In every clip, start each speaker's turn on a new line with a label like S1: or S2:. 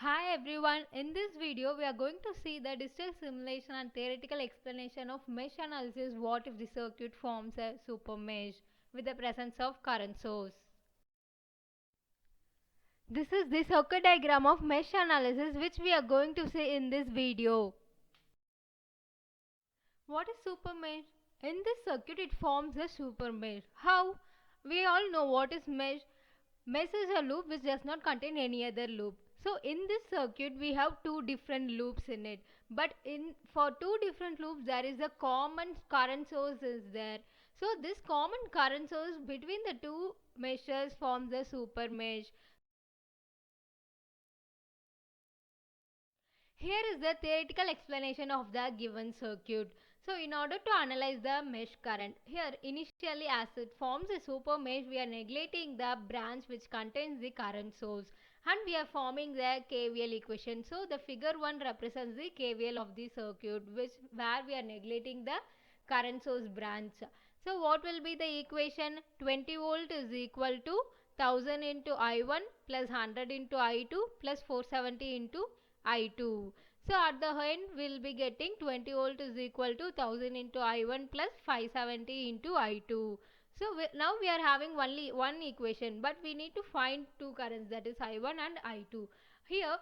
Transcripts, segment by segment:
S1: Hi everyone, in this video we are going to see the digital simulation and theoretical explanation of mesh analysis. What if the circuit forms a super mesh with the presence of current source. This is the circuit diagram of mesh analysis which we are going to see in this video. What is super mesh? In this circuit it forms a super mesh. How? We all know what is mesh. Mesh is a loop which does not contain any other loop. So in this circuit we have two different loops in it. But for two different loops there is a common current source is there. So this common current source between the two meshes forms a super mesh. Here is the theoretical explanation of the given circuit. So in order to analyze the mesh current, here initially as it forms a super mesh, we are neglecting the branch which contains the current source and we are forming the KVL equation. So the figure 1 represents the KVL of the circuit where we are neglecting the current source branch. So what will be the equation? 20 volt is equal to 1000 into I1 plus 100 into I2 plus 470 into I2. So at the end we will be getting 20 volt is equal to 1000 into I1 plus 570 into I2. So now we are having only one equation, but we need to find two currents, that is I1 and I2. Here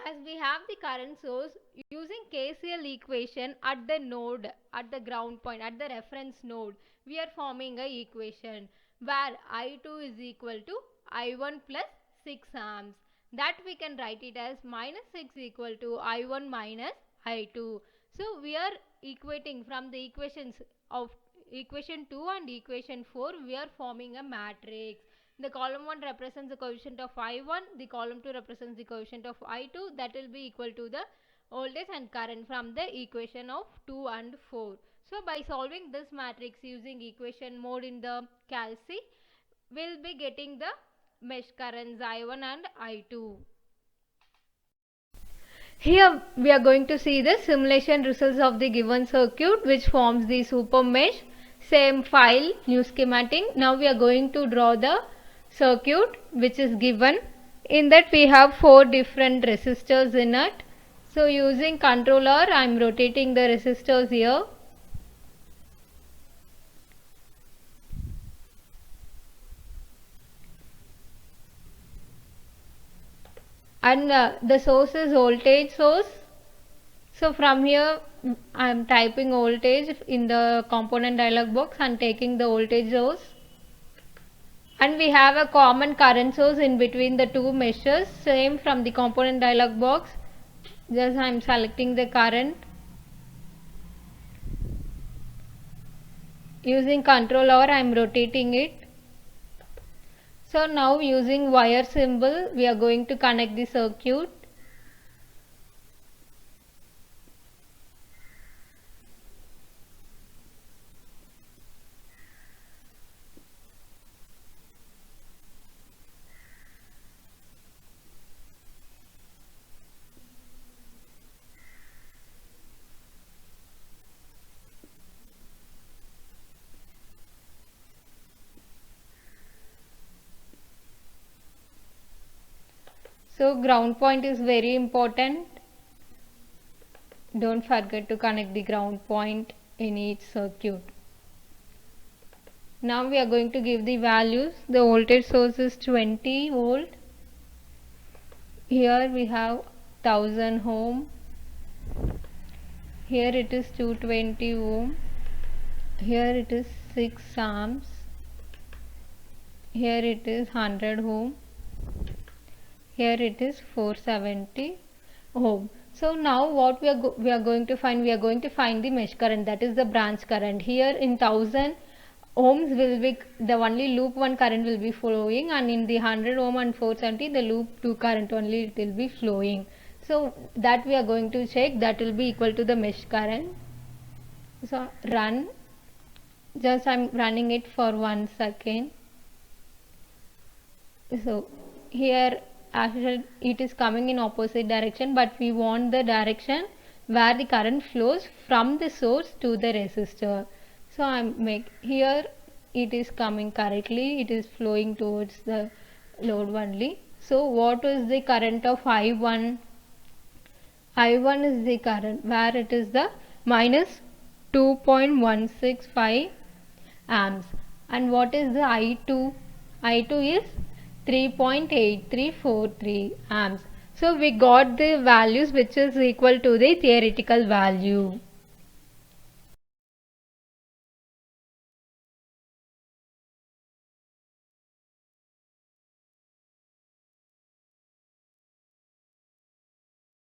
S1: as we have the current source, using KCL equation at the node, at the ground point, at the reference node, we are forming a equation where I2 is equal to I1 plus 6 amps. That we can write it as minus 6 equal to I1 minus I2. So we are equating from the equations of equation 2 and equation 4, we are forming a matrix. The column 1 represents the coefficient of I1, the column 2 represents the coefficient of I2, that will be equal to the voltage and current from the equation of 2 and 4. So by solving this matrix using equation mode in the Calc, we will be getting the mesh currents I1 and I2. Here we are going to see the simulation results of the given circuit which forms the super mesh. Same file, new schematic. Now we are going to draw the circuit which is given. In that we have 4 different resistors in it. So using controller I am rotating the resistors here. And the source is voltage source. So from here I am typing voltage in the component dialog box and taking the voltage source. And we have a common current source in between the two meshes. Same from the component dialog box. Just I am selecting the current. Using controller I am rotating it. So now using wire symbol we are going to connect the circuit. So ground point is very important. Don't forget to connect the ground point in each circuit. Now we are going to give the values. The voltage source is 20 volt. Here we have 1000 ohm. Here it is 220 ohm. Here it is 6 amps. Here it is 100 ohm. Here it is 470 ohm. So now what we are going to find, we are going to find the mesh current, that is the branch current. Here in 1000 ohms will be the only loop 1 current will be flowing, and in the 100 ohm and 470 the loop 2 current only it will be flowing. So that we are going to check, that will be equal to the mesh current. So run, just I am running it for 1 second. So here actually it is coming in opposite direction, but we want the direction where the current flows from the source to the resistor. So I make here it is coming correctly, it is flowing towards the load only. So what is the current of I1? I1 is the current where it is the minus 2.165 amps. And what is the I2? I2 is 3.8343 amps. So we got the values which is equal to the theoretical value.